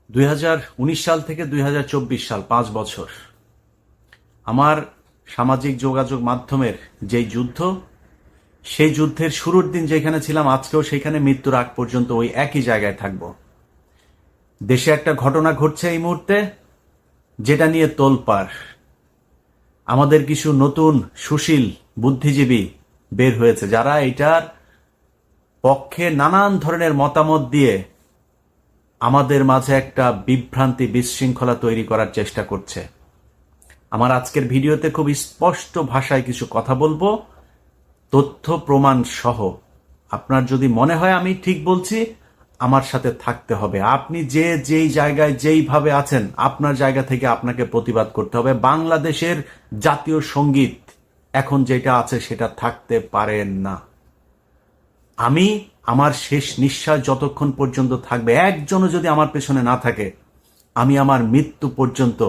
2019 সাল থেকে 2024 সাল 5 বছর আমার সামাজিক যোগাযোগ মাধ্যমের যেই যুদ্ধ, সেই যুদ্ধের শুরুর দিন যেখানে ছিলাম আজকেও সেখানে, মৃত্যুর আগ পর্যন্ত ওই একই জায়গায় থাকব। দেশে একটা ঘটনা ঘটছে এই মুহূর্তে, যেটা নিয়ে তোলপাড়। আমাদের কিছু নতুন সুশীল বুদ্ধিজীবী বের হয়েছে, যারা এটার পক্ষে নানান ধরনের মতামত দিয়ে আমাদের মাঝে একটা বিভ্রান্তি, বিশৃঙ্খলা তৈরি করার চেষ্টা করছে। আমার আজকের ভিডিওতে খুব স্পষ্ট ভাষায় কিছু কথা বলবো, তথ্য প্রমাণ সহ। আপনার যদি মনে হয় আমি ঠিক বলছি, আমার সাথে থাকতে হবে। আপনি যেই জায়গায় যেইভাবে আছেন, আপনার জায়গা থেকে আপনাকে প্রতিবাদ করতে হবে। বাংলাদেশের জাতীয় সঙ্গীত এখন যেটা আছে সেটা থাকতে পারেন না। আমি আমার শেষ নিঃশ্বাস যতক্ষণ পর্যন্ত থাকবে, একজনও যদি আমার পেছনে না থাকে, আমি আমার মৃত্যু পর্যন্ত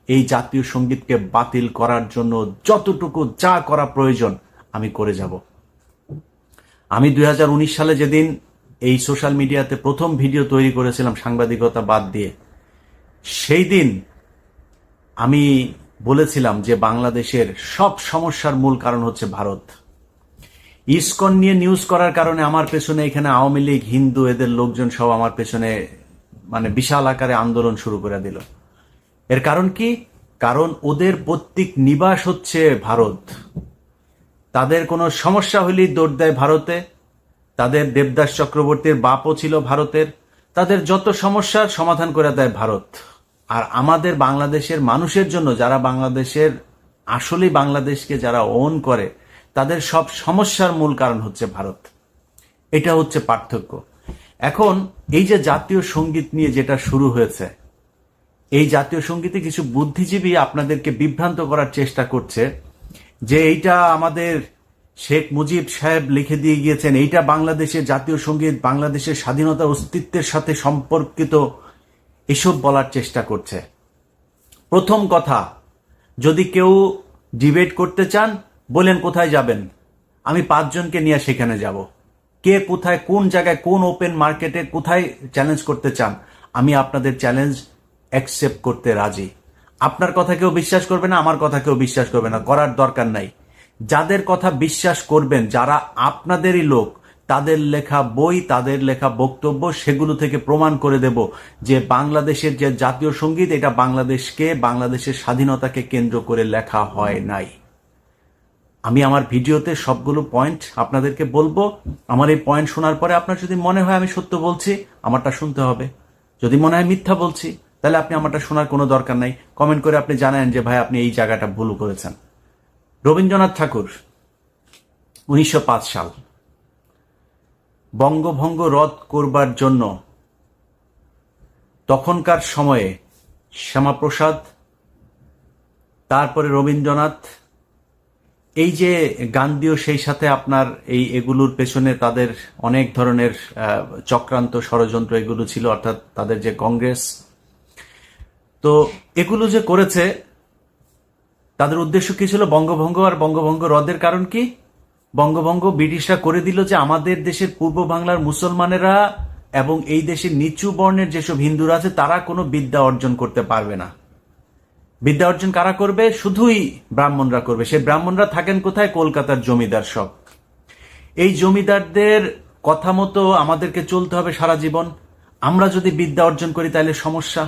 এই জাতীয় সঙ্গীতকে বাতিল করার জন্য যতটুকু যা করা প্রয়োজন আমি করে যাব। আমি 2019 সালে যেদিন এই সোশ্যাল মিডিয়াতে প্রথম ভিডিও তৈরি করেছিলাম সাংবাদিকতা বাদ দিয়ে, সেই দিন আমি বলেছিলাম যে বাংলাদেশের সব সমস্যার মূল কারণ হচ্ছে ভারত। ইসকন নিয়ে নিউজ করার কারণে আমার পেছনে এখানে আওয়ামী লীগ, হিন্দু, এদের লোকজন সব আমার পেছনে বিশাল আকারে আন্দোলন শুরু করে দিল। এর কারণ কি? কারণ ওদের পৈতৃক নিবাস হচ্ছে ভারত। তাদের কোনো সমস্যা হলেই দৌড় দেয় ভারতে। তাদের দেবদাস চক্রবর্তীর বাপও ছিল ভারতের। তাদের যত সমস্যার সমাধান করে দেয় ভারত। আর আমাদের বাংলাদেশের মানুষের জন্য, যারা বাংলাদেশের আসলেই বাংলাদেশকে যারা ওন করে, তাদের সব সমস্যার মূল কারণ হচ্ছে ভারত। এটা হচ্ছে পার্থক্য। এখন এই যে জাতীয় সঙ্গীত নিয়ে যেটা শুরু হয়েছে, এই জাতীয় সঙ্গীতে কিছু বুদ্ধিজীবী আপনাদেরকে বিভ্রান্ত করার চেষ্টা করছে যে এইটা আমাদের শেখ মুজিব সাহেব লিখে দিয়ে গিয়েছেন, এইটা বাংলাদেশের জাতীয় সঙ্গীত, বাংলাদেশের স্বাধীনতা অস্তিত্বের সাথে সম্পর্কিত, এসব বলার চেষ্টা করছে। প্রথম কথা, যদি কেউ ডিবেট করতে চান, বলেন কোথায় যাবেন, আমি 5 জনকে নিয়ে সেখানে যাব। কে কোথায়, কোন জায়গায়, কোন ওপেন মার্কেটে কোথায় চ্যালেঞ্জ করতে চান, আমি আপনাদের চ্যালেঞ্জ অ্যাকসেপ্ট করতে রাজি। আপনার কথা কেউ বিশ্বাস করবে না, আমার কথা কেউ বিশ্বাস করবে না, করার দরকার নাই। যাদের কথা বিশ্বাস করবেন, যারা আপনাদেরই লোক, তাদের লেখা বই, তাদের লেখা বক্তব্য, সেগুলো থেকে প্রমাণ করে দেব যে বাংলাদেশের যে জাতীয় সঙ্গীত, এটা বাংলাদেশকে, বাংলাদেশের স্বাধীনতাকে কেন্দ্র করে লেখা হয় নাই। আমি আমার ভিডিওতে সবগুলো পয়েন্ট আপনাদেরকে বলবো। আমার এই পয়েন্ট শোনার পরে আপনার যদি মনে হয় আমি সত্য বলছি, আমারটা শুনতে হবে। যদি মনে হয় মিথ্যা বলছি, তাহলে আপনি আমারটা শোনার কোনো দরকার নাই। কমেন্ট করে আপনি জানেন যে ভাই আপনি এই জায়গাটা ভুল করেছেন। রবীন্দ্রনাথ ঠাকুর 1905 সাল বঙ্গভঙ্গ রদ করবার জন্য তখনকার সময়ে শ্যামাপ্রসাদ, তারপরে রবীন্দ্রনাথ, এই যে গান্ধীও সেই সাথে আপনার এগুলোর পেছনে তাদের অনেক ধরনের চক্রান্ত, ষড়যন্ত্র এগুলো ছিল, অর্থাৎ তাদের যে কংগ্রেস, তো এগুলো যে করেছে, তাদের উদ্দেশ্য কি ছিল? বঙ্গভঙ্গ। আর বঙ্গভঙ্গ রদের কারণ কি? বঙ্গভঙ্গ ব্রিটিশরা করে দিল যে আমাদের দেশের পূর্ব বাংলার মুসলমানেরা এবং এই দেশের নিচু বর্ণের যেসব হিন্দুরা আছে, তারা কোনো বিদ্যা অর্জন করতে পারবে না। বিদ্যা অর্জন কারা করবে? শুধুই ব্রাহ্মণরা করবে। সেই ব্রাহ্মণরা থাকেন কোথায়? কলকাতার জমিদার সব। এই জমিদারদের কথা মতো আমাদেরকে চলতে হবে সারা জীবন। আমরা যদি বিদ্যা অর্জন করি তাহলে সমস্যা।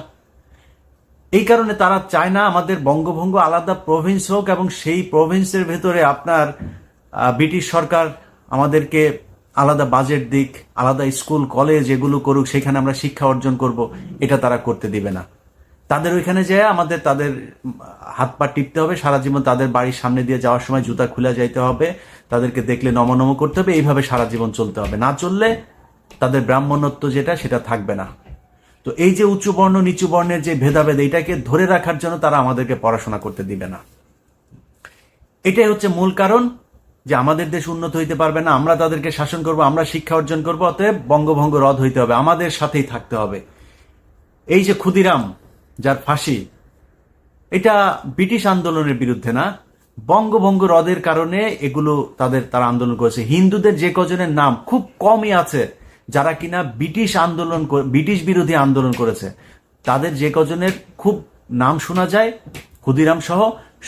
এই কারণে তারা চায় না আমাদের বঙ্গভঙ্গ আলাদা প্রভিন্স হোক, এবং সেই প্রভিন্সের ভেতরে আপনার ব্রিটিশ সরকার আমাদেরকে আলাদা বাজেট দিক, আলাদা স্কুল কলেজ এগুলো করুক, সেখানে আমরা শিক্ষা অর্জন করব, এটা তারা করতে দিবে না। তাদের ওইখানে যেয়ে আমাদের তাদের হাত পা টিপতে হবে সারা জীবন, তাদের বাড়ির সামনে দিয়ে যাওয়ার সময় জুতা খুলে যাইতে হবে, তাদেরকে দেখলে নমনম করতে হবে, এইভাবে সারা জীবন চলতে হবে। না চললে তাদের ব্রাহ্মণত্ব যেটা, সেটা থাকবে না। তো এই যে উঁচু বর্ণ নিচু বর্ণের যে ভেদাভেদ, এটাকে ধরে রাখার জন্য তারা আমাদেরকে পড়াশোনা করতে দিবে না। এটাই হচ্ছে মূল কারণ যে আমাদের দেশ উন্নত হইতে পারবে না। আমরা তাদেরকে শাসন করব, আমরা শিক্ষা অর্জন করবো, অতএব বঙ্গভঙ্গ রদ হইতে হবে, আমাদের সাথেই থাকতে হবে। এই যে ক্ষুদিরাম, যার ফাঁসি, এটা ব্রিটিশ আন্দোলনের বিরুদ্ধে না, বঙ্গভঙ্গ রদের কারণে এগুলো তারা আন্দোলন করেছে। হিন্দুদের যে কজনের নাম খুব কমই আছে যারা কিনা ব্রিটিশ বিরোধী আন্দোলন করেছে। তাদের যে কজনের খুব নাম শোনা যায়, ক্ষুদিরাম সহ,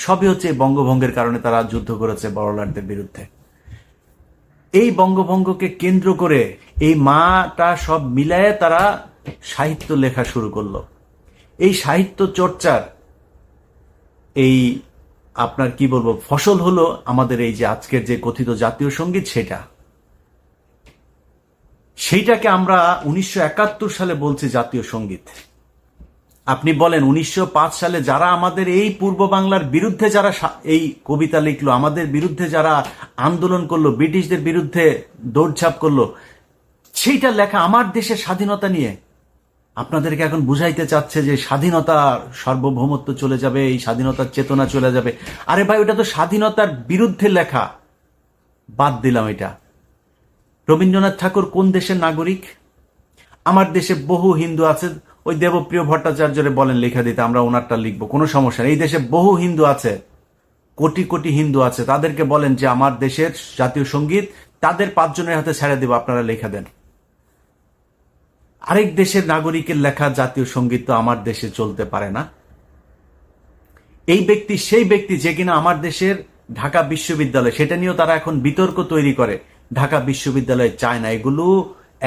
সবই হচ্ছে বঙ্গভঙ্গের কারণে তারা যুদ্ধ করেছে বড়লাটদের বিরুদ্ধে। এই বঙ্গভঙ্গকে কেন্দ্র করে এই মাটা সব মিলায়ে তারা সাহিত্য লেখা শুরু করলো। এই সাহিত্য চর্চার এই আপনার কি বলবো ফসল হলো আমাদের এই যে আজকের যে কথিত জাতীয় সঙ্গীত, সেইটাকে আমরা 1971 সালে বলছি জাতীয় সঙ্গীত। আপনি বলেন 1905 সালে যারা আমাদের এই পূর্ব বাংলার বিরুদ্ধে যারা এই কবিতা লিখলো, আমাদের বিরুদ্ধে যারা আন্দোলন করলো, ব্রিটিশদের বিরুদ্ধে দৌড়ঝাঁপ করলো, সেইটা লেখা আমার দেশের স্বাধীনতা নিয়ে আপনাদেরকে এখন বুঝাইতে চাচ্ছে যে স্বাধীনতা, সার্বভৌমত্ব চলে যাবে, এই স্বাধীনতার চেতনা চলে যাবে। আরে ভাই, ওটা তো স্বাধীনতার বিরুদ্ধে লেখা। বাদ দিলাম এটা। রবীন্দ্রনাথ ঠাকুর কোন দেশের নাগরিক? আমার দেশে বহু হিন্দু আছে, ওই দেবপ্রিয় ভট্টাচার্যরে বলেন লেখা দিতে, আমরা ওনারটা লিখবো, কোনো সমস্যা নেই। এই দেশে বহু হিন্দু আছে, কোটি কোটি হিন্দু আছে, তাদেরকে বলেন যে আমার দেশের জাতীয় সঙ্গীত তাদের 5 জনের হাতে ছেড়ে দেব, আপনারা লেখা দেন। আরেক দেশের নাগরিকের লেখা জাতীয় সঙ্গীত তো আমার দেশে চলতে পারে না। এই ব্যক্তি সেই ব্যক্তি যে কিনা আমার দেশের ঢাকা বিশ্ববিদ্যালয়, সেটা নিয়েও তারা এখন বিতর্ক তৈরি করে, ঢাকা বিশ্ববিদ্যালয় চায় না। এগুলো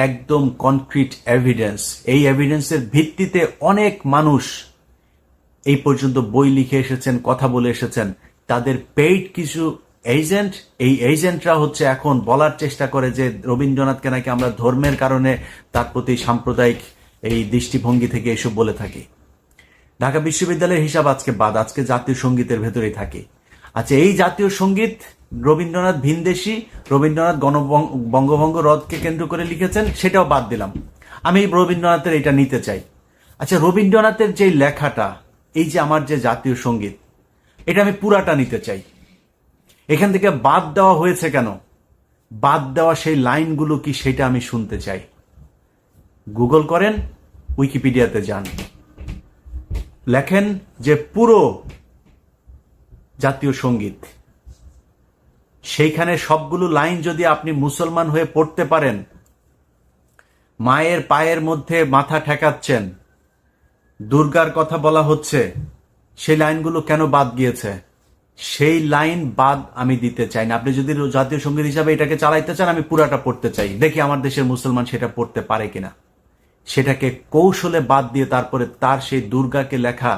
একদম কনক্রিট এভিডেন্স। এই এভিডেন্সের ভিত্তিতে অনেক মানুষ এই পর্যন্ত বই লিখে এসেছেন, কথা বলে এসেছেন। তাদের পেইড কিছু এজেন্ট, এই এজেন্টরা হচ্ছে এখন বলার চেষ্টা করে যে রবীন্দ্রনাথকে নাকি আমরা ধর্মের কারণে তার প্রতি সাম্প্রদায়িক এই দৃষ্টিভঙ্গি থেকে এসব বলে থাকি। ঢাকা বিশ্ববিদ্যালয়ের হিসাব আজকে বাদ, আজকে জাতীয় সঙ্গীতের ভেতরেই থাকি। আচ্ছা, এই জাতীয় সঙ্গীত রবীন্দ্রনাথ ভিনদেশী, রবীন্দ্রনাথ বঙ্গভঙ্গ রদকে কেন্দ্র করে লিখেছেন, সেটাও বাদ দিলাম। আমি রবীন্দ্রনাথের এটা নিতে চাই। আচ্ছা, রবীন্দ্রনাথের যে লেখাটা, এই যে আমার যে জাতীয় সঙ্গীত, এটা আমি পুরাটা নিতে চাই। এখান থেকে বাদ দেওয়া হয়েছে কেন? বাদ দেওয়া সেই লাইনগুলো কি, সেটা আমি শুনতে চাই। গুগল করেন, উইকিপিডিয়াতে যান, লেখেন যে পুরো জাতীয় সঙ্গীত, সেইখানে সবগুলো লাইন যদি আপনি মুসলমান হয়ে পড়তে পারেন, মায়ের পায়ের মধ্যে মাথা ঠেকাচ্ছেন, দুর্গার কথা বলা হচ্ছে, সেই লাইনগুলো কেন বাদ গিয়েছে? সেই লাইন বাদ আমি দিতে চাই না। আপনি যদি জাতীয় সঙ্গীত হিসাবে এটাকে চালাইতে চান, আমি পুরাটা পড়তে চাই, দেখি আমার দেশের মুসলমান সেটা পড়তে পারে কিনা। সেটাকে কৌশলে বাদ দিয়ে তারপরে তার সেই দুর্গাকে লেখা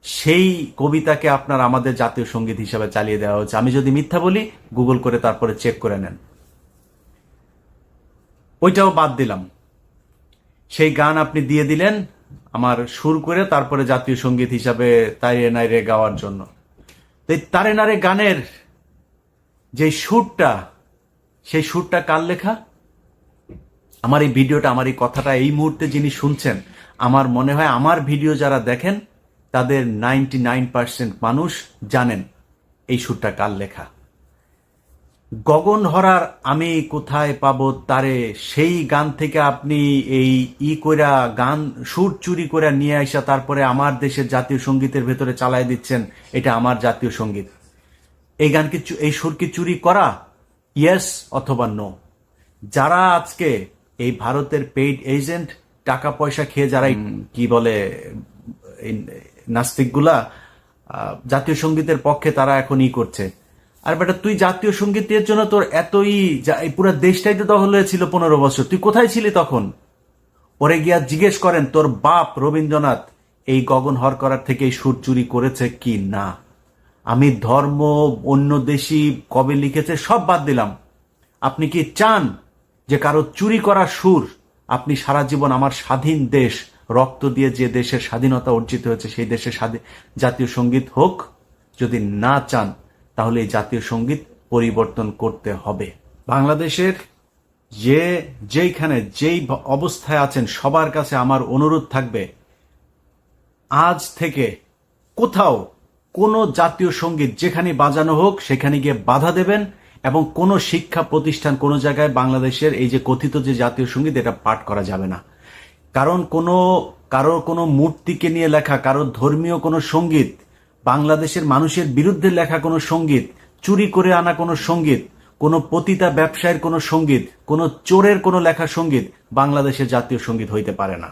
সেই কবিতাকে আপনার আমাদের জাতীয় সঙ্গীত হিসাবে চালিয়ে দেওয়া হচ্ছে। আমি যদি মিথ্যা বলি, গুগল করে তারপরে চেক করে নেন। ওইটাও বাদ দিলাম। সেই গান আপনি দিয়ে দিলেন আমার সুর করে, তারপরে জাতীয় সঙ্গীত হিসাবে তাইরে নাইরে গাওয়ার জন্য। এই তারে নারে গানের যে সুরটা, সেই সুরটা কার লেখা? আমার এই ভিডিওটা, আমার এই কথাটা এই মুহূর্তে যিনি শুনছেন, আমার মনে হয় আমার ভিডিও যারা দেখেন তাদের 99% মানুষ জানেন এই সুরটা কার লেখা। গগন হরার আমি কোথায় পাবো তারে, সেই গান থেকে আপনি এই কইরা গান সুর চুরি করে নিয়ে আসা তারপরে আমার দেশের জাতীয় সঙ্গীতের ভেতরে চালাই দিচ্ছেন, এটা আমার জাতীয় সঙ্গীত। এই গান কি, এই সুর কি চুরি করা? ইয়েস অথবা নো। যারা আজকে এই ভারতের পেইড এজেন্ট, টাকা পয়সা খেয়ে যারা কি বলে নাস্তিকগুলা জাতীয় সঙ্গীতের পক্ষে, তারা এখন করছে। আর বেটা, তুই জাতীয় সঙ্গীতের জন্য তোর এতই, পুরো দেশটাই তো দখল হয়েছিল 15 বছর, তুই কোথায় ছিলি তখন? ওরে গিয়া জিজ্ঞেস করেন তোর বাপ রবীন্দ্রনাথ এই গগন হর করার থেকে এই সুর চুরি করেছে কি না। আমি ধর্ম, অন্য দেশি কবে লিখেছে সব বাদ দিলাম। আপনি কি চান যে কারো চুরি করা সুর আপনি সারা জীবন আমার স্বাধীন দেশ, রক্ত দিয়ে যে দেশের স্বাধীনতা অর্জিত হয়েছে সেই দেশের জাতীয় সঙ্গীত হোক? যদি না চান, তাহলে এই জাতীয় সঙ্গীত পরিবর্তন করতে হবে। বাংলাদেশের যেইখানে যেই অবস্থায় আছেন, সবার কাছে আমার অনুরোধ থাকবে, আজ থেকে কোথাও কোনো জাতীয় সঙ্গীত যেখানে বাজানো হোক সেখানে গিয়ে বাধা দেবেন, এবং কোনো শিক্ষা প্রতিষ্ঠান, কোনো জায়গায় বাংলাদেশের এই যে কথিত যে জাতীয় সঙ্গীত, এটা পাঠ করা যাবে না। কারণ কারোর কোনো মূর্তিকে নিয়ে লেখা, কারোর ধর্মীয় কোনো সঙ্গীত, বাংলাদেশের মানুষের বিরুদ্ধে লেখা কোনো সঙ্গীত, চুরি করে আনা কোনো সঙ্গীত, কোনো পতিতা ব্যবসায়ের কোনো সঙ্গীত, কোনো চোরের কোনো লেখা সঙ্গীত বাংলাদেশের জাতীয় সঙ্গীত হইতে পারে না।